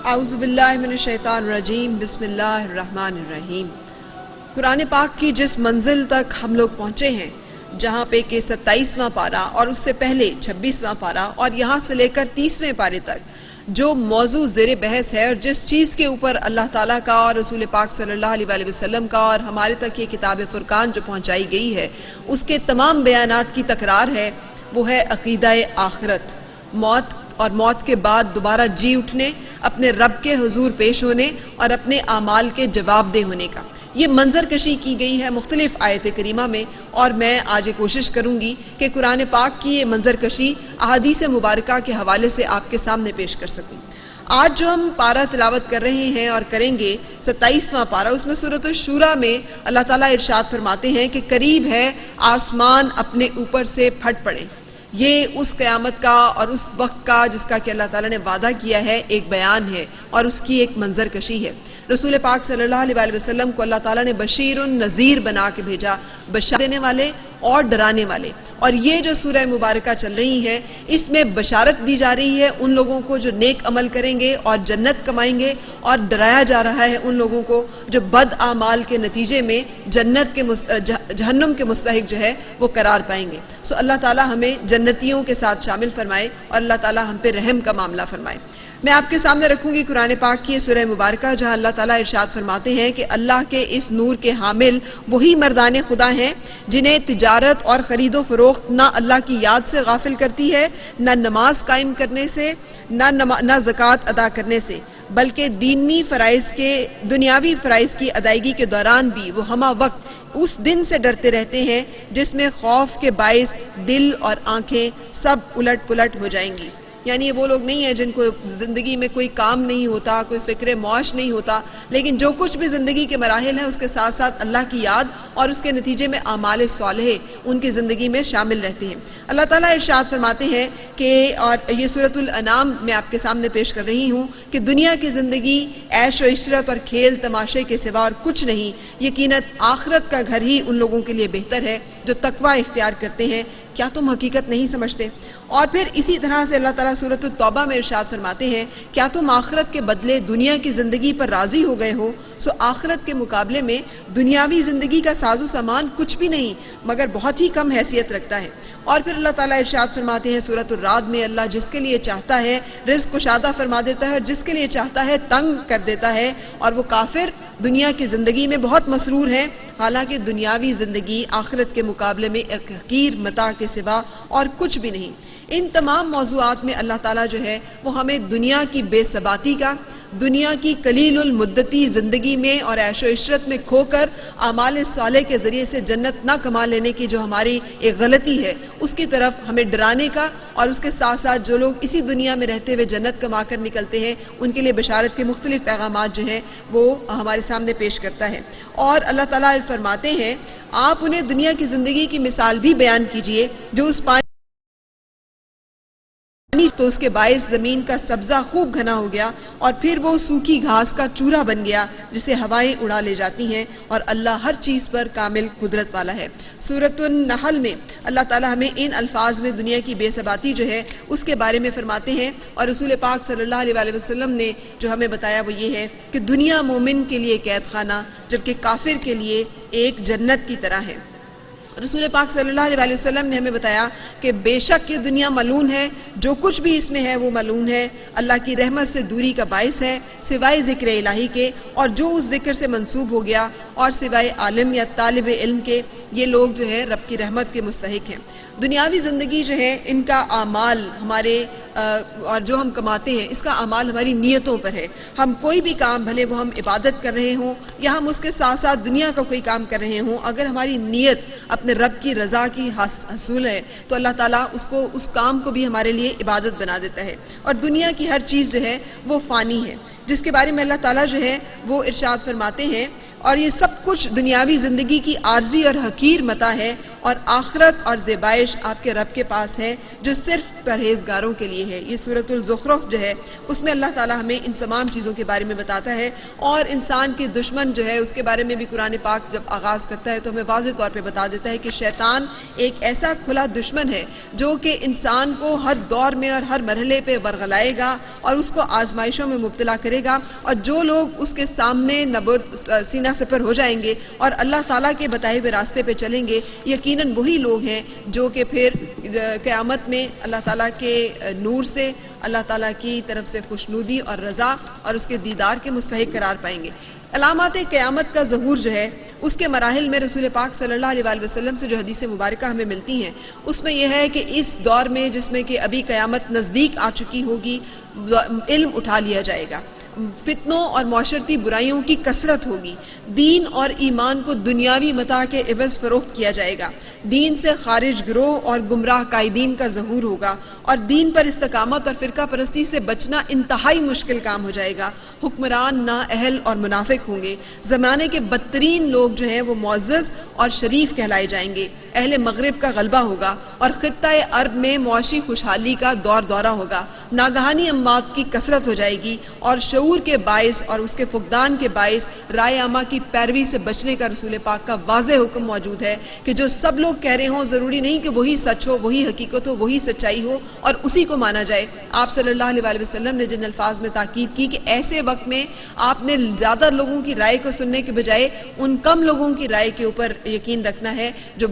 اعوذ باللہ من الشیطان الرجیم بسم اللہ الرحمن الرحیم۔ قرآن پاک کی جس منزل تک ہم لوگ پہنچے ہیں، جہاں پہ کہ 27واں پارہ اور اس سے پہلے 26واں پارہ اور یہاں سے لے کر 30ویں پارے تک جو موضوع زیر بحث ہے اور جس چیز کے اوپر اللہ تعالیٰ کا اور رسول پاک صلی اللہ علیہ وآلہ وسلم کا اور ہمارے تک یہ کتاب فرقان جو پہنچائی گئی ہے، اس کے تمام بیانات کی تکرار ہے، وہ ہے عقیدہ آخرت، موت اور موت کے بعد دوبارہ جی اٹھنے، اپنے رب کے حضور پیش ہونے اور اپنے اعمال کے جواب دہ ہونے کا۔ یہ منظر کشی کی گئی ہے مختلف آیت کریمہ میں، اور میں آج کوشش کروں گی کہ قرآن پاک کی یہ منظر کشی احادیث مبارکہ کے حوالے سے آپ کے سامنے پیش کر سکوں۔ آج جو ہم پارہ تلاوت کر رہے ہیں اور کریں گے 27واں پارہ، اس میں سورۃ الشورى میں اللہ تعالیٰ ارشاد فرماتے ہیں کہ قریب ہے آسمان اپنے اوپر سے پھٹ پڑے۔ یہ اس قیامت کا اور اس وقت کا جس کا کہ اللہ تعالیٰ نے وعدہ کیا ہے ایک بیان ہے اور اس کی ایک منظر کشی ہے۔ رسول پاک صلی اللہ علیہ وآلہ وسلم کو اللہ تعالیٰ نے بشیر النذیر بنا کے بھیجا، بشارت دینے والے اور ڈرانے والے، اور یہ جو سورہ مبارکہ چل رہی ہے اس میں بشارت دی جا رہی ہے ان لوگوں کو جو نیک عمل کریں گے اور جنت کمائیں گے، اور ڈرایا جا رہا ہے ان لوگوں کو جو بد اعمال کے نتیجے میں جنت کے جہنم کے مستحق جو ہے وہ قرار پائیں گے۔ سو اللہ تعالیٰ ہمیں جنتیوں کے ساتھ شامل فرمائے اور اللہ تعالیٰ ہم پہ رحم کا معاملہ فرمائے۔ میں آپ کے سامنے رکھوں گی قرآن پاک کی سورہ مبارکہ، جہاں اللہ تعالیٰ ارشاد فرماتے ہیں کہ اللہ کے اس نور کے حامل وہی مردان خدا ہیں جنہیں تجارت اور خرید و فروخت نہ اللہ کی یاد سے غافل کرتی ہے، نہ نماز قائم کرنے سے، نہ زکوٰۃ ادا کرنے سے، بلکہ دنیاوی فرائض کی ادائیگی کے دوران بھی وہ ہمہ وقت اس دن سے ڈرتے رہتے ہیں جس میں خوف کے باعث دل اور آنکھیں سب الٹ پلٹ ہو جائیں گی۔ یعنی یہ وہ لوگ نہیں ہیں جن کو زندگی میں کوئی کام نہیں ہوتا، کوئی فکر معاش نہیں ہوتا، لیکن جو کچھ بھی زندگی کے مراحل ہیں اس کے ساتھ ساتھ اللہ کی یاد اور اس کے نتیجے میں اعمال صالحہ ان کی زندگی میں شامل رہتے ہیں۔ اللہ تعالیٰ ارشاد فرماتے ہیں کہ، اور یہ سورۃ الانعام میں آپ کے سامنے پیش کر رہی ہوں، کہ دنیا کی زندگی عیش و عشرت اور کھیل تماشے کے سوا اور کچھ نہیں، یقیناً آخرت کا گھر ہی ان لوگوں کے لیے بہتر ہے جو تقوی اختیار کرتے ہیں۔ کیا تم حقیقت نہیں سمجھتے؟ اور پھر اسی طرح سے اللہ تعالیٰ سورۃ التوبہ میں ارشاد فرماتے ہیں، کیا تم آخرت کے بدلے دنیا کی زندگی پر راضی ہو گئے ہو؟ سو آخرت کے مقابلے میں دنیاوی زندگی کا ساز و سامان کچھ بھی نہیں مگر بہت ہی کم حیثیت رکھتا ہے۔ اور پھر اللہ تعالیٰ ارشاد فرماتے ہیں سورۃ الرعد میں، اللہ جس کے لیے چاہتا ہے رزق کشادہ فرما دیتا ہے اور جس کے لیے چاہتا ہے تنگ کر دیتا ہے، اور وہ کافر دنیا کی زندگی میں بہت مسرور ہے، حالانکہ دنیاوی زندگی آخرت کے مقابلے میں ایک حقیر متاع کے سوا اور کچھ بھی نہیں۔ ان تمام موضوعات میں اللہ تعالیٰ جو ہے وہ ہمیں دنیا کی بے ثباتی کا، دنیا کی قلیل المدتی زندگی میں اور عیش و عشرت میں کھو کر اعمال صالح کے ذریعے سے جنت نہ کما لینے کی جو ہماری ایک غلطی ہے اس کی طرف ہمیں ڈرانے کا، اور اس کے ساتھ ساتھ جو لوگ اسی دنیا میں رہتے ہوئے جنت کما کر نکلتے ہیں ان کے لیے بشارت کے مختلف پیغامات جو ہیں وہ ہمارے سامنے پیش کرتا ہے۔ اور اللہ تعالیٰ فرماتے ہیں، آپ انہیں دنیا کی زندگی کی مثال بھی بیان کیجئے جو اس پانی تو اس کے باعث زمین کا سبزہ خوب گھنا ہو گیا اور پھر وہ سوکھی گھاس کا چورا بن گیا جسے ہوائیں اڑا لے جاتی ہیں، اور اللہ ہر چیز پر کامل قدرت والا ہے۔ سورۃ النحل میں اللہ تعالیٰ ہمیں ان الفاظ میں دنیا کی بے ثباتی جو ہے اس کے بارے میں فرماتے ہیں، اور رسول پاک صلی اللہ علیہ وآلہ وسلم نے جو ہمیں بتایا وہ یہ ہے کہ دنیا مومن کے لیے قید خانہ جبکہ کافر کے لیے ایک جنت کی طرح ہے۔ رسول پاک صلی اللہ علیہ وسلم نے ہمیں بتایا کہ بے شک یہ دنیا ملعون ہے، جو کچھ بھی اس میں ہے وہ ملعون ہے، اللہ کی رحمت سے دوری کا باعث ہے سوائے ذکر الہی کے، اور جو اس ذکر سے منسوب ہو گیا، اور سوائے عالم یا طالب علم کے، یہ لوگ جو ہے رب کی رحمت کے مستحق ہیں۔ دنیاوی زندگی جو ہے ان کا اعمال ہمارے اور جو ہم کماتے ہیں اس کا اعمال ہماری نیتوں پر ہے۔ ہم کوئی بھی کام، بھلے وہ ہم عبادت کر رہے ہوں یا ہم اس کے ساتھ ساتھ دنیا کا کوئی کام کر رہے ہوں، اگر ہماری نیت اپنے رب کی رضا کی حصول ہے تو اللہ تعالیٰ اس کام کو بھی ہمارے لیے عبادت بنا دیتا ہے۔ اور دنیا کی ہر چیز جو ہے وہ فانی ہے، جس کے بارے میں اللہ تعالیٰ جو ہے وہ ارشاد فرماتے ہیں، اور یہ سب کچھ دنیاوی زندگی کی عارضی اور حقیر متاع ہے، اور آخرت اور زیبائش آپ کے رب کے پاس ہے جو صرف پرہیزگاروں کے لیے ہے۔ یہ سورۃ الزخرف جو ہے اس میں اللہ تعالیٰ ہمیں ان تمام چیزوں کے بارے میں بتاتا ہے، اور انسان کے دشمن جو ہے اس کے بارے میں بھی قرآن پاک جب آغاز کرتا ہے تو ہمیں واضح طور پہ بتا دیتا ہے کہ شیطان ایک ایسا کھلا دشمن ہے جو کہ انسان کو ہر دور میں اور ہر مرحلے پہ ورغلائے گا اور اس کو آزمائشوں میں مبتلا کرے گا، اور جو لوگ اس کے سامنے سینہ سپر ہو جائیں گے اور اللہ تعالیٰ کے بتائے ہوئے راستے پہ چلیں گے، یقیناً وہی لوگ ہیں جو کہ پھر قیامت میں اللہ تعالیٰ کے نور سے، اللہ تعالیٰ کی طرف سے خوشنودی اور رضا اور اس کے دیدار کے مستحق قرار پائیں گے۔ علامات قیامت کا ظہور جو ہے اس کے مراحل میں رسول پاک صلی اللہ علیہ وسلم سے جو حدیث مبارکہ ہمیں ملتی ہیں اس میں یہ ہے کہ اس دور میں جس میں کہ ابھی قیامت نزدیک آ چکی ہوگی، علم اٹھا لیا جائے گا، فتنوں اور معاشرتی برائیوں کی کثرت ہوگی، دین اور ایمان کو دنیاوی متاع کے عوض فروخت کیا جائے گا، دین سے خارج گروہ اور گمراہ قائدین کا ظہور ہوگا، اور دین پر استقامت اور فرقہ پرستی سے بچنا انتہائی مشکل کام ہو جائے گا، حکمران نااہل اور منافق ہوں گے، زمانے کے بدترین لوگ جو ہیں وہ معزز اور شریف کہلائے جائیں گے، اہل مغرب کا غلبہ ہوگا، اور خطہ عرب میں معاشی خوشحالی کا دورہ ہوگا، ناگہانی اموات کی کثرت ہو جائے گی، اور شعور کے باعث اور اس کے فقدان کے باعث رائے عامہ کی پیروی سے بچنے کا رسول پاک کا واضح حکم موجود ہے کہ جو سب لوگ کہہ رہے ہوں ضروری نہیں کہ وہی سچ ہو، وہی حقیقت ہو، وہی سچائی ہو اور اسی کو مانا جائے۔ آپ صلی اللہ علیہ وسلم نے جن الفاظ میں تاکید کی کہ ایسے وقت میں آپ نے زیادہ لوگوں کی رائے کو سننے کے بجائے ان کم لوگوں کی رائے کے اوپر یقین رکھنا ہے جو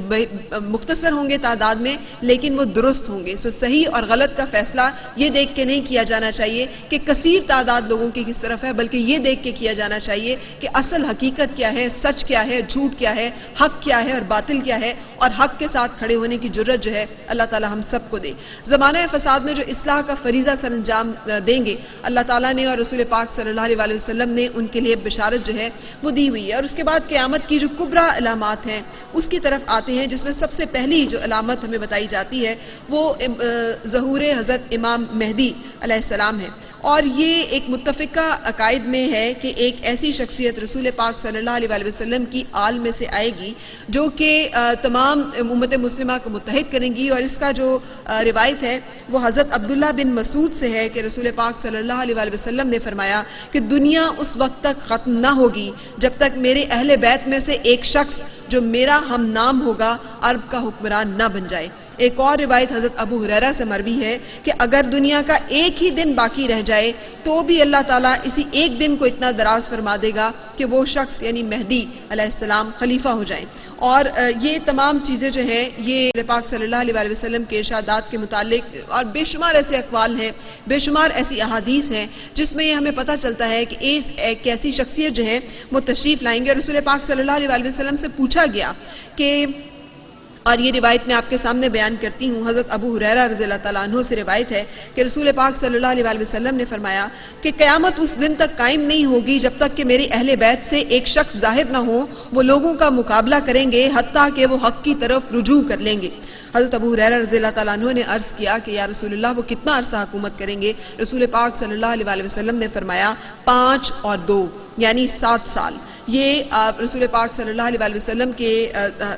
مختصر ہوں گے تعداد میں لیکن وہ درست ہوں گے۔ سو صحیح اور غلط کا فیصلہ یہ دیکھ کے نہیں کیا جانا چاہیے کہ کثیر تعداد لوگوں کی کس طرف ہے، بلکہ یہ دیکھ کے کیا جانا چاہیے کہ اصل حقیقت کیا ہے، سچ کیا ہے، جھوٹ کیا ہے، حق کیا ہے اور باطل کیا ہے، اور حق کے ساتھ کھڑے ہونے کی جرت جو ہے اللہ تعالی ہم سب کو دے۔ زمانہ فساد میں جو اصلاح کا فریضہ سر انجام دیں گے اللہ تعالیٰ نے اور رسول پاک صلی اللہ علیہ وسلم نے ان کے لیے بشارت جو ہے وہ دی ہوئی ہے۔ اور اس کے بعد قیامت کی جو کبریٰ علامات ہیں اس کی طرف آتے ہیں، جس میں سب سے پہلی جو علامت ہمیں بتائی جاتی ہے وہ ظہور حضرت امام مہدی علیہ السلام ہے، اور یہ ایک متفقہ عقائد میں ہے کہ ایک ایسی شخصیت رسول پاک صلی اللہ علیہ وسلم کی آل میں سے آئے گی جو کہ تمام امت مسلمہ کو متحد کریں گی، اور اس کا جو روایت ہے وہ حضرت عبداللہ بن مسعود سے ہے کہ رسول پاک صلی اللہ علیہ وسلم نے فرمایا کہ دنیا اس وقت تک ختم نہ ہوگی جب تک میرے اہل بیت میں سے ایک شخص جو میرا ہم نام ہوگا عرب کا حکمران نہ بن جائے۔ ایک اور روایت حضرت ابو ہریرہ سے مروی ہے کہ اگر دنیا کا ایک ہی دن باقی رہ جائے تو بھی اللہ تعالیٰ اسی ایک دن کو اتنا دراز فرما دے گا کہ وہ شخص یعنی مہدی علیہ السلام خلیفہ ہو جائیں۔ اور یہ تمام چیزیں جو ہیں یہ پاک صلی اللہ علیہ وسلم کے ارشادات کے متعلق، اور بے شمار ایسے اقوال ہیں، بے شمار ایسی احادیث ہیں جس میں یہ ہمیں پتہ چلتا ہے کہ ایک ایسی شخصیت جو ہے وہ تشریف لائیں گے۔ رسول پاک صلی اللہ علیہ وسلم سے پوچھا گیا کہ، اور یہ روایت میں آپ کے سامنے بیان کرتی ہوں، حضرت ابو ہریرہ رضی اللہ تعالیٰ عنہ سے روایت ہے کہ رسول پاک صلی اللہ علیہ وسلم نے فرمایا کہ قیامت اس دن تک قائم نہیں ہوگی جب تک کہ میرے اہل بیت سے ایک شخص ظاہر نہ ہو، وہ لوگوں کا مقابلہ کریں گے حتیٰ کہ وہ حق کی طرف رجوع کر لیں گے۔ حضرت ابو ہریرہ رضی اللہ تعالیٰ عنہ نے عرض کیا کہ یا رسول اللہ وہ کتنا عرصہ حکومت کریں گے؟ رسول پاک صلی اللہ علیہ وسلم نے فرمایا 5 اور 2 یعنی 7 سال۔ یہ رسول پاک صلی اللہ علیہ وسلم کے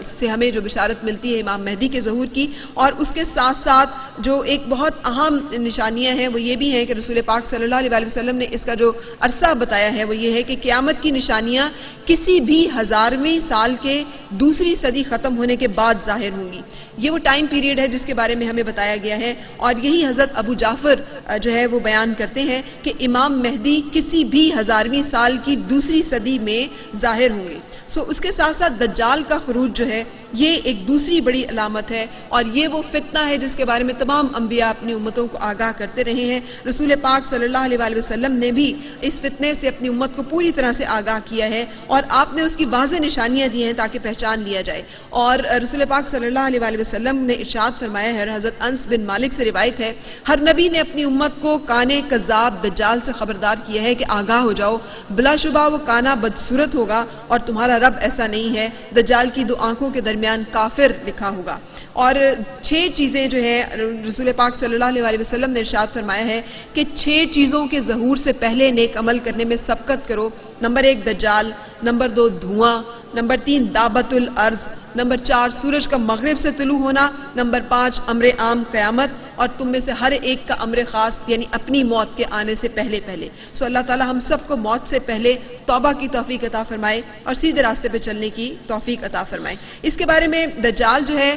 سے ہمیں جو بشارت ملتی ہے امام مہدی کے ظہور کی، اور اس کے ساتھ ساتھ جو ایک بہت اہم نشانیاں ہیں وہ یہ بھی ہیں کہ رسول پاک صلی اللہ علیہ وسلم نے اس کا جو عرصہ بتایا ہے وہ یہ ہے کہ قیامت کی نشانیاں کسی بھی 1000ویں سال کے دوسری صدی ختم ہونے کے بعد ظاہر ہوں گی۔ یہ وہ ٹائم پیریڈ ہے جس کے بارے میں ہمیں بتایا گیا ہے، اور یہی حضرت ابو جعفر جو ہے وہ بیان کرتے ہیں کہ امام مہدی کسی بھی 1000ویں سال کی دوسری صدی میں ظاہر ہوں گے۔ اس کے ساتھ ساتھ دجال کا خروج جو ہے یہ ایک دوسری بڑی علامت ہے، اور یہ وہ فتنہ ہے جس کے بارے میں تمام انبیاء اپنی امتوں کو آگاہ کرتے رہے ہیں۔ رسول پاک صلی اللہ علیہ وسلم نے بھی اس فتنے سے اپنی امت کو پوری طرح سے آگاہ کیا ہے، اور آپ نے اس کی واضح نشانیاں دی ہیں تاکہ پہچان لیا جائے۔ اور رسول پاک صلی اللہ علیہ وسلم نے ارشاد فرمایا ہے، حضرت انس بن مالک سے روایت ہے، ہر نبی نے اپنی امت کو کانے کذاب دجال سے خبردار کیا ہے کہ آگاہ ہو جاؤ، بلا شبہ وہ کانا بدصورت ہوگا اور تمہارا رب ایسا نہیں ہے، دجال کی 2 آنکھوں کے درمیان کافر لکھا ہوگا۔ اور 6 چیزیں جو ہیں رسول پاک صلی اللہ علیہ وسلم نے ارشاد فرمایا ہے کہ 6 چیزوں کے ظہور سے پہلے نیک عمل کرنے میں سبقت کرو۔ نمبر 1 دجال، نمبر 2 دھواں، نمبر 3 دابت الارض، نمبر 4 سورج کا مغرب سے طلوع ہونا، نمبر 5 امر عام قیامت، اور تم میں سے ہر ایک کا امر خاص یعنی اپنی موت کے آنے سے پہلے پہلے۔ سو اللہ تعالی ہم سب کو موت سے پہلے توبہ کی توفیق عطا فرمائے اور سیدھے راستے پہ چلنے کی توفیق عطا فرمائے۔ اس کے بارے میں دجال جو ہے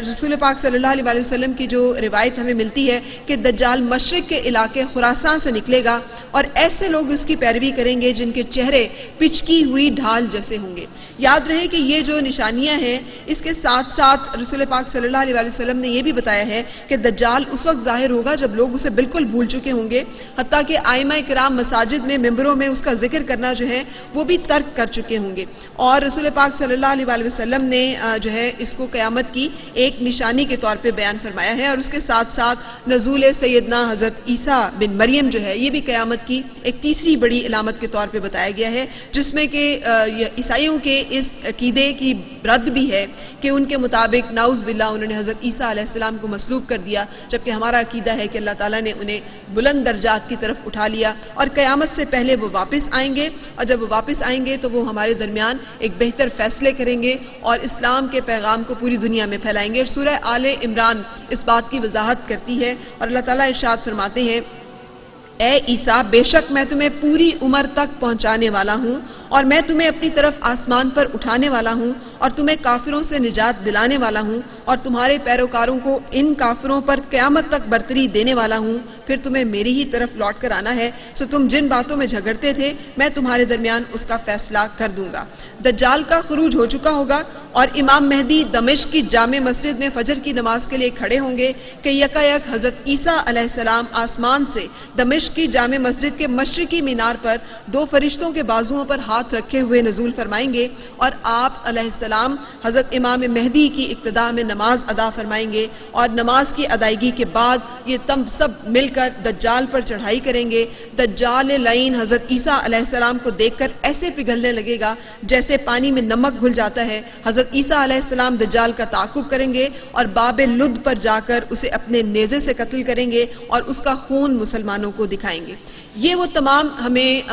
رسول پاک صلی اللہ علیہ وسلم کی جو روایت ہمیں ملتی ہے کہ دجال مشرق کے علاقے خراسان سے نکلے گا اور ایسے لوگ اس کی پیروی کریں گے جن کے چہرے پچکی ہوئی ڈھال جیسے ہوں گے۔ یاد رہے کہ یہ جو نشانیاں ہیں اس کے ساتھ ساتھ رسول پاک صلی اللہ علیہ وسلم نے یہ بھی بتایا ہے کہ دجال اس وقت ظاہر ہوگا جب لوگ اسے بالکل بھول چکے ہوں گے، حتیٰ کہ ائمہ کرام مساجد میں ممبروں میں اس کا ذکر کرنا جو ہے وہ بھی ترک کر چکے ہوں گے۔ اور رسول پاک صلی اللہ علیہ وسلم نے جو ہے اس کو قیامت کی ایک نشانی کے طور پہ بیان فرمایا ہے، اور اس کے ساتھ ساتھ نزول سیدنا حضرت عیسیٰ بن مریم جو ہے یہ بھی قیامت کی ایک تیسری بڑی علامت کے طور پہ بتایا گیا ہے، جس میں کہ عیسائیوں کے اس عقیدے کی رد بھی ہے کہ ان کے مطابق نعوذ باللہ انہوں نے حضرت عیسیٰ علیہ السلام کو مصلوب کر دیا، جبکہ ہمارا عقیدہ ہے کہ اللہ تعالیٰ نے انہیں بلند درجات کی طرف اٹھا لیا اور قیامت سے پہلے وہ واپس آئیں گے، اور جب وہ واپس آئیں گے تو وہ ہمارے درمیان ایک بہتر فیصلے کریں گے اور اسلام کے پیغام کو پوری دنیا میں پھیلائیں گے۔ سورہ آل عمران اس بات کی وضاحت کرتی ہے اور اللہ تعالیٰ ارشاد فرماتے ہیں، اے عیسیٰ بے شک میں تمہیں پوری عمر تک پہنچانے والا ہوں اور میں تمہیں اپنی طرف آسمان پر اٹھانے والا ہوں اور تمہیں کافروں سے نجات دلانے والا ہوں اور تمہارے پیروکاروں کو ان کافروں پر قیامت تک برتری دینے والا ہوں، پھر تمہیں میری ہی طرف لوٹ کر آنا ہے، سو تم جن باتوں میں جھگڑتے تھے میں تمہارے درمیان اس کا فیصلہ کر دوں گا۔ دجال کا خروج ہو چکا ہوگا اور امام مہدی دمشق کی جامع مسجد میں فجر کی نماز کے لیے کھڑے ہوں گے کہ یکایک حضرت عیسیٰ علیہ السلام آسمان سے دمشق کی جامع مسجد کے مشرقی مینار پر 2 فرشتوں کے بازوؤں پر ہاتھ رکھے ہوئے نزول فرمائیں گے اور آپ علیہ السلام حضرت امام مہدی کی اقتداء میں نماز ادا فرمائیں گے، اور نماز کی ادائیگی کے بعد یہ تم سب مل کر دجال پر چڑھائی کریں گے۔ دجال لعین حضرت عیسیٰ علیہ السلام کو دیکھ کر ایسے پگھلنے لگے گا جیسے پانی میں نمک گھل جاتا ہے۔ حضرت عیسیٰ علیہ السلام دجال کا تعاقب کریں گے اور باب لد پر جا کر اسے اپنے نیزے سے قتل کریں گے اور اس کا خون مسلمانوں کو دکھائیں گے۔ یہ وہ تمام ہمیں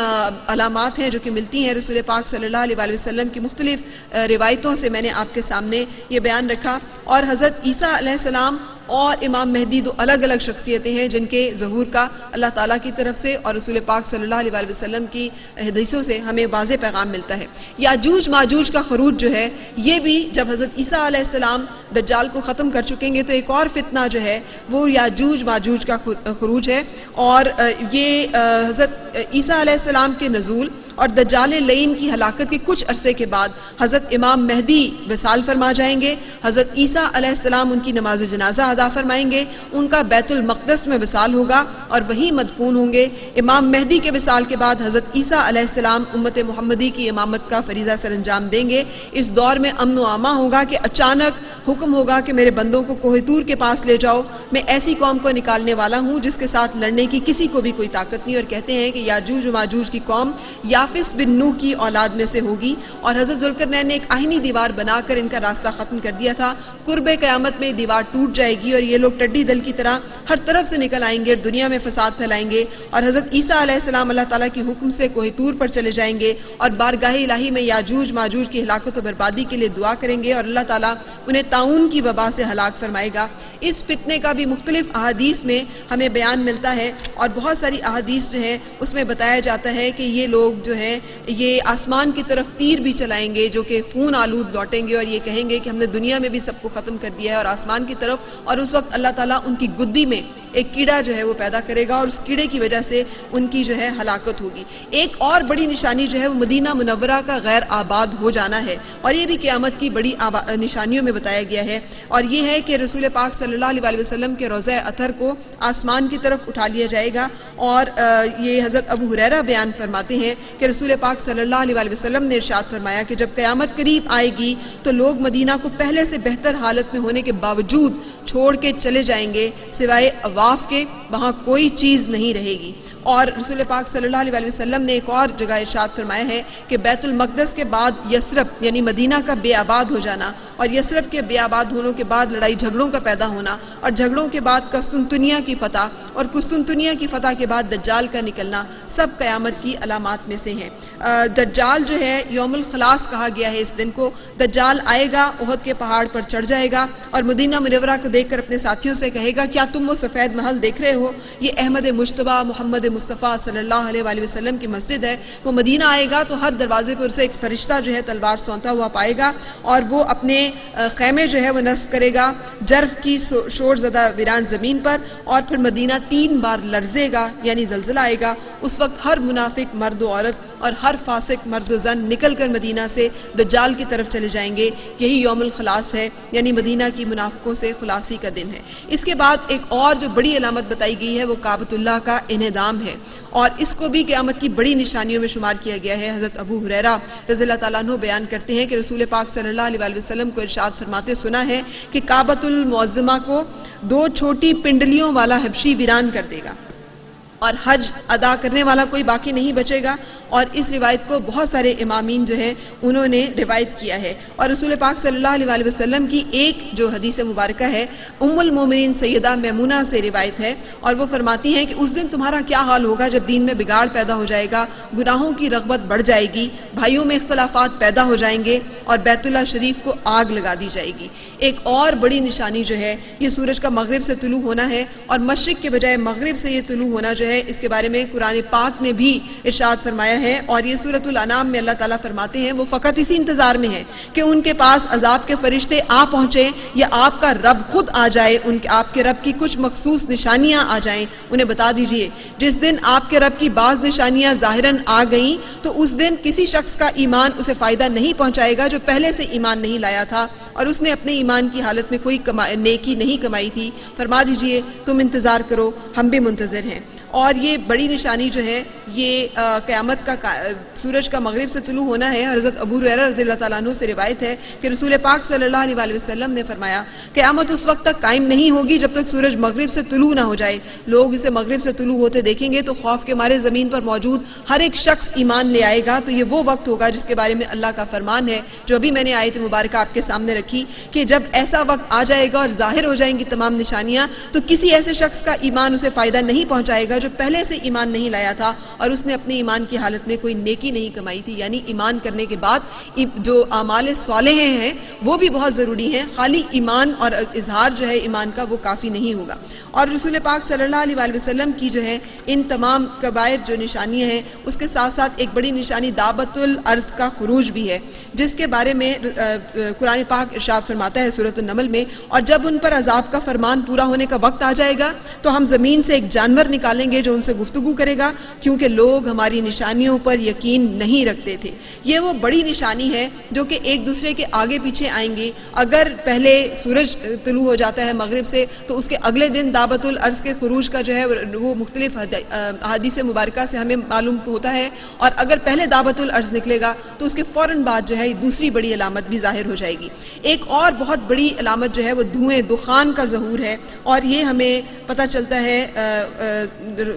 علامات ہیں جو کہ ملتی ہیں رسول پاک صلی اللہ علیہ وسلم کی مختلف روایتوں سے، میں نے آپ کے سامنے یہ بیان رکھا۔ اور حضرت عیسیٰ علیہ السلام اور امام مہدی 2 الگ الگ شخصیتیں ہیں جن کے ظہور کا اللہ تعالیٰ کی طرف سے اور رسول پاک صلی اللہ علیہ وسلم کی حدیثوں سے ہمیں واضح پیغام ملتا ہے۔ یاجوج ماجوج کا خروج جو ہے یہ بھی جب حضرت عیسیٰ علیہ السلام دجال کو ختم کر چکیں گے تو ایک اور فتنہ جو ہے وہ یاجوج ماجوج کا خروج ہے، اور یہ حضرت عیسیٰ علیہ السلام کے نزول اور دجال لعین کی ہلاکت کے کچھ عرصے کے بعد حضرت امام مہدی وصال فرما جائیں گے۔ حضرت عیسیٰ علیہ السلام ان کی نماز جنازہ ادا فرمائیں گے، ان کا بیت المقدس میں وصال ہوگا اور وہیں مدفون ہوں گے۔ امام مہدی کے وصال کے بعد حضرت عیسیٰ علیہ السلام امت محمدی کی امامت کا فریضہ سر انجام دیں گے۔ اس دور میں امن و امان ہوگا کہ اچانک حکم ہوگا کہ میرے بندوں کو کوہ طور کے پاس لے جاؤ، میں ایسی قوم کو نکالنے والا ہوں جس کے ساتھ لڑنے کی کسی کو بھی کوئی طاقت نہیں، اور کہتے ہیں کہ یاجوج و ماجوج کی قوم یافس بن نوح کی اولاد میں سے ہوگی، اور حضرت ذوالقرنین نے ایک آہنی دیوار بنا کر ان کا راستہ ختم کر دیا تھا۔ قرب قیامت میں دیوار ٹوٹ جائے گی اور یہ لوگ ٹڈی دل کی طرح ہر طرف سے نکل آئیں گے، دنیا میں فساد پھیلائیں گے، اور حضرت عیسیٰ علیہ السلام اللہ تعالیٰ کی حکم سے کوہ طور پر چلے جائیں گے اور بارگاہ الہی میں یاجوج ماجوج کی ہلاکت و بربادی کے لیے دعا کریں گے اور اللہ تعالیٰ انہیں طاعون کی وبا سے ہلاک فرمائے گا۔ اس فتنے کا بھی مختلف احادیث میں ہمیں بیان ملتا ہے، اور بہت ساری احادیث جو ہیں اس میں بتایا جاتا ہے کہ یہ لوگ جو ہیں یہ آسمان کی طرف تیر بھی چلائیں گے جو کہ خون آلود لوٹیں گے اور یہ کہیں گے کہ ہم نے دنیا میں بھی سب کو ختم کر دیا ہے، اور آسمان کی طرف، اور اس وقت اللہ تعالیٰ ان کی گدی میں ایک کیڑا جو ہے وہ پیدا کرے گا اور اس کیڑے کی وجہ سے ان کی جو ہے ہلاکت ہوگی۔ ایک اور بڑی نشانی جو ہے وہ مدینہ منورہ کا غیر آباد ہو جانا ہے، اور یہ بھی قیامت کی بڑی نشانیوں میں بتایا گیا ہے، اور یہ ہے کہ رسول پاک صلی اللہ علیہ وسلم کے روضہ اطہر کو آسمان کی طرف اٹھا لیا جائے گا۔ اور یہ حضرت ابو ہریرہ بیان فرماتے ہیں کہ رسول پاک صلی اللہ علیہ وسلم نے ارشاد فرمایا کہ جب قیامت قریب آئے گی تو لوگ مدینہ کو پہلے سے بہتر حالت میں ہونے کے باوجود چھوڑ کے چلے جائیں گے سوائے عواف کے، وہاں کوئی چیز نہیں رہے گی۔ اور رسول پاک صلی اللہ علیہ وسلم نے ایک اور جگہ ارشاد فرمایا ہے کہ بیت المقدس کے بعد یثرب یعنی مدینہ کا بے آباد ہو جانا، اور یثرب کے بے آباد ہونے کے بعد لڑائی جھگڑوں کا پیدا ہونا، اور جھگڑوں کے بعد قسطنطنیہ کی فتح، اور قسطنطنیہ کی فتح کے بعد دجال کا نکلنا، سب قیامت کی علامات میں سے ہیں۔ دجال جو ہے یوم الخلاص کہا گیا ہے اس دن کو۔ دجال آئے گا، احد کے پہاڑ پر چڑھ جائے گا اور مدینہ منورہ کو دیکھ کر اپنے ساتھیوں سے کہے گا کیا تم وہ سفید محل دیکھ رہے ہو؟ یہ احمد مجتبیٰ محمد مصطفیٰ صلی اللہ علیہ وآلہ وسلم کی مسجد ہے۔ وہ مدینہ آئے گا تو ہر دروازے پر اسے ایک فرشتہ جو ہے تلوار سونتا ہوا پائے گا، اور وہ اپنے خیمے جو ہے وہ نصب کرے گا جرف کی شور زدہ ویران زمین پر، اور پھر مدینہ 3 بار لرزے گا یعنی زلزلہ آئے گا۔ اس وقت ہر منافق مرد و عورت اور ہر فاسق مرد و زن نکل کر مدینہ سے دجال کی طرف چلے جائیں گے۔ یہی یوم الخلاص ہے، یعنی مدینہ کی منافقوں سے خلاصی کا دن ہے۔ اس کے بعد ایک اور جو بڑی علامت بتائی گئی ہے وہ کعبۃ اللہ کا انہدام ہے، اور اس کو بھی قیامت کی بڑی نشانیوں میں شمار کیا گیا ہے۔ حضرت ابو ہریرہ رضی اللہ تعالیٰ عنہ بیان کرتے ہیں کہ رسول پاک صلی اللہ علیہ وسلم کو ارشاد فرماتے سنا ہے کہ کعبۃ المعظمہ کو 2 چھوٹی پنڈلیوں والا حبشی ویران کر دے گا، اور حج ادا کرنے والا کوئی باقی نہیں بچے گا۔ اور اس روایت کو بہت سارے امامین جو ہیں انہوں نے روایت کیا ہے، اور رسول پاک صلی اللہ علیہ وآلہ وسلم کی ایک جو حدیث مبارکہ ہے ام المومنین سیدہ میمونہ سے روایت ہے، اور وہ فرماتی ہیں کہ اس دن تمہارا کیا حال ہوگا جب دین میں بگاڑ پیدا ہو جائے گا، گناہوں کی رغبت بڑھ جائے گی، بھائیوں میں اختلافات پیدا ہو جائیں گے، اور بیت اللہ شریف کو آگ لگا دی جائے گی۔ ایک اور بڑی نشانی جو ہے یہ سورج کا مغرب سے طلوع ہونا ہے، اور مشرق کے بجائے مغرب سے یہ طلوع ہونا جو ہے اس کے بارے میں قرآن پاک نے بھی ارشاد فرمایا ہے، اور یہ سورۃ الانعام میں اللہ تعالیٰ فرماتے ہیں وہ فقط اسی انتظار میں ہے کہ ان کے پاس عذاب کے فرشتے آ پہنچے، یا آپ کا رب خود آ جائے، آپ کے رب کی کچھ مخصوص نشانیاں آ جائیں، انہیں بتا دیجئے جس دن آپ کے رب کی بعض نشانیاں ظاہراً آ گئیں تو اس دن کسی شخص کا ایمان اسے فائدہ نہیں پہنچائے گا جو پہلے سے ایمان نہیں لایا تھا اور اس نے اپنے ایمان کی حالت میں کوئی نیکی نہیں کمائی تھی۔ فرما دیجئے تم انتظار کرو، ہم بھی منتظر ہیں۔ اور یہ بڑی نشانی جو ہے یہ قیامت کا سورج کا مغرب سے طلوع ہونا ہے۔ حضرت ابو ہریرہ رضی اللہ تعالیٰ عنہ سے روایت ہے کہ رسول پاک صلی اللہ علیہ وآلہ وسلم نے فرمایا قیامت اس وقت تک قائم نہیں ہوگی جب تک سورج مغرب سے طلوع نہ ہو جائے۔ لوگ اسے مغرب سے طلوع ہوتے دیکھیں گے تو خوف کے مارے زمین پر موجود ہر ایک شخص ایمان لے آئے گا۔ تو یہ وہ وقت ہوگا جس کے بارے میں اللہ کا فرمان ہے جو ابھی میں نے آیت مبارکہ آپ کے سامنے رکھی کہ جب ایسا وقت آ جائے گا اور ظاہر ہو جائیں گی تمام نشانیاں تو کسی ایسے شخص کا ایمان اسے فائدہ نہیں پہنچائے گا جو پہلے سے ایمان نہیں لایا تھا اور اس نے اپنے ایمان کی حالت میں کوئی نیکی نہیں کمائی تھی۔ یعنی ایمان کرنے کے بعد جو اعمال صالحہ ہیں وہ بھی بہت ضروری ہیں، خالی ایمان اور اظہار جو ہے ایمان کا وہ کافی نہیں ہوگا۔ اور رسول پاک صلی اللہ علیہ وآلہ وسلم کی جو ہے ان تمام کبائر جو نشانیاں ہیں اس کے ساتھ ساتھ ایک بڑی نشانی دعوت الارض کا خروج بھی ہے جس کے بارے میں قرآن پاک ارشاد فرماتا ہے سورۃ النمل میں، اور جب ان پر عذاب کا فرمان پورا ہونے کا وقت آ جائے گا تو ہم زمین سے ایک جانور نکالیں گے جو ان سے گفتگو کرے گا کیونکہ لوگ ہماری نشانیوں پر یقین نہیں رکھتے تھے۔ یہ وہ بڑی نشانی ہے جو کہ ایک دوسرے کے آگے پیچھے آئیں گے۔ اگر پہلے سورج طلوع ہو جاتا ہے مغرب سے تو اس کے اگلے دن دعوت الارض کے خروج کا جو ہے وہ مختلف حدیث مبارکہ سے ہمیں معلوم ہوتا ہے، اور اگر پہلے دعوت الارض نکلے گا تو اس کے فوراً بعد جو ہے دوسری بڑی علامت بھی ظاہر ہو جائے گی۔ ایک اور بہت بڑی علامت جو ہے وہ دھوئیں دخان کا ظہور ہے، اور یہ ہمیں پتہ چلتا ہے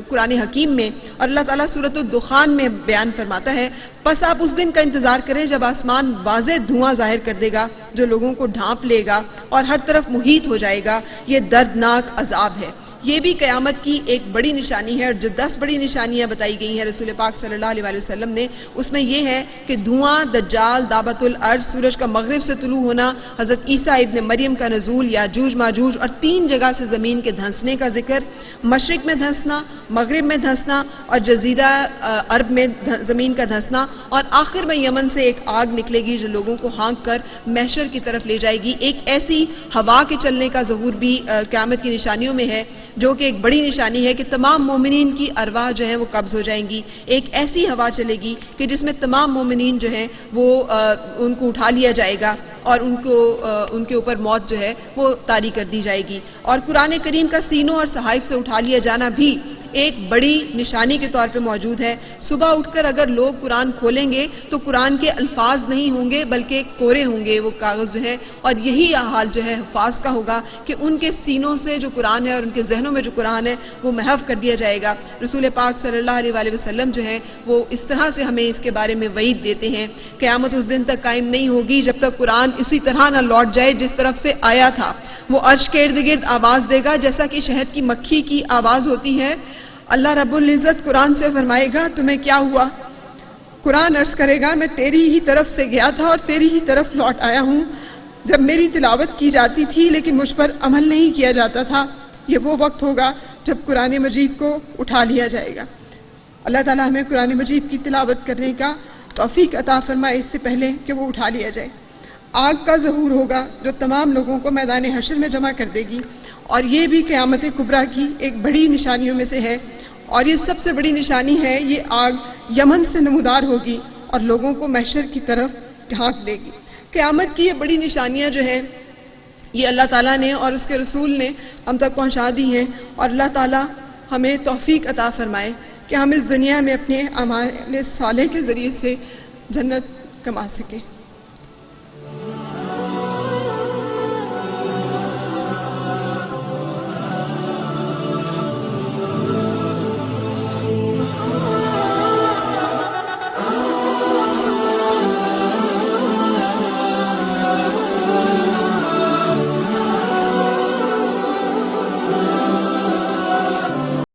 قرآن حکیم میں، اور اللہ تعالیٰ سورۃ الدخان میں بیان فرماتا ہے بس آپ اس دن کا انتظار کریں جب آسمان واضح دھواں ظاہر کر دے گا جو لوگوں کو ڈھانپ لے گا اور ہر طرف محیط ہو جائے گا۔ یہ دردناک عذاب ہے۔ یہ بھی قیامت کی ایک بڑی نشانی ہے، اور جو 10 بڑی نشانیاں بتائی گئی ہیں رسول پاک صلی اللہ علیہ وآلہ وسلم نے اس میں یہ ہے کہ دھواں، دجال، دعوت الارض، سورج کا مغرب سے طلوع ہونا، حضرت عیسیٰ ابن مریم کا نزول، یاجوج ماجوج، اور 3 جگہ سے زمین کے دھنسنے کا ذکر، مشرق میں دھنسنا، مغرب میں دھنسنا اور جزیرہ عرب میں زمین کا دھنسنا، اور آخر میں یمن سے ایک آگ نکلے گی جو لوگوں کو ہانک کر محشر کی طرف لے جائے گی۔ ایک ایسی ہوا کے چلنے کا ظہور بھی قیامت کی نشانیوں میں ہے جو کہ ایک بڑی نشانی ہے کہ تمام مومنین کی ارواح جو ہیں وہ قبض ہو جائیں گی۔ ایک ایسی ہوا چلے گی کہ جس میں تمام مومنین جو ہیں وہ ان کو اٹھا لیا جائے گا اور ان کے اوپر موت جو ہے وہ طاری کر دی جائے گی۔ اور قرآن کریم کا سینوں اور صحائف سے اٹھا لیا جانا بھی ایک بڑی نشانی کے طور پہ موجود ہے۔ صبح اٹھ کر اگر لوگ قرآن کھولیں گے تو قرآن کے الفاظ نہیں ہوں گے بلکہ کورے ہوں گے وہ کاغذ جو ہے، اور یہی حال جو ہے حفاظ کا ہوگا کہ ان کے سینوں سے جو قرآن ہے اور ان کے ذہنوں میں جو قرآن ہے وہ محو کر دیا جائے گا۔ رسول پاک صلی اللہ علیہ وآلہ وسلم جو ہے وہ اس طرح سے ہمیں اس کے بارے میں وعید دیتے ہیں، قیامت اس دن تک قائم نہیں ہوگی جب تک قرآن اسی طرح نہ لوٹ جائے جس طرف سے آیا تھا۔ وہ عرش کے ارد گرد آواز دے گا جیسا کہ شہد کی مکھی کی آواز ہوتی ہے۔ اللہ رب العزت قرآن سے فرمائے گا تمہیں کیا ہوا؟ قرآن عرض کرے گا میں تیری ہی طرف سے گیا تھا اور تیری ہی طرف لوٹ آیا ہوں، جب میری تلاوت کی جاتی تھی لیکن مجھ پر عمل نہیں کیا جاتا تھا۔ یہ وہ وقت ہوگا جب قرآن مجید کو اٹھا لیا جائے گا۔ اللہ تعالیٰ ہمیں قرآن مجید کی تلاوت کرنے کا توفیق عطا فرمائے اس سے پہلے کہ وہ اٹھا لیا جائے۔ آگ کا ظہور ہوگا جو تمام لوگوں کو میدان حشر میں جمع کر دے گی، اور یہ بھی قیامت کبریٰ کی ایک بڑی نشانیوں میں سے ہے، اور یہ سب سے بڑی نشانی ہے۔ یہ آگ یمن سے نمودار ہوگی اور لوگوں کو محشر کی طرف ڈھانک دے گی۔ قیامت کی یہ بڑی نشانیاں جو ہیں یہ اللہ تعالیٰ نے اور اس کے رسول نے ہم تک پہنچا دی ہیں، اور اللہ تعالیٰ ہمیں توفیق عطا فرمائے کہ ہم اس دنیا میں اپنے اعمال صالح کے ذریعے سے جنت کما سکیں۔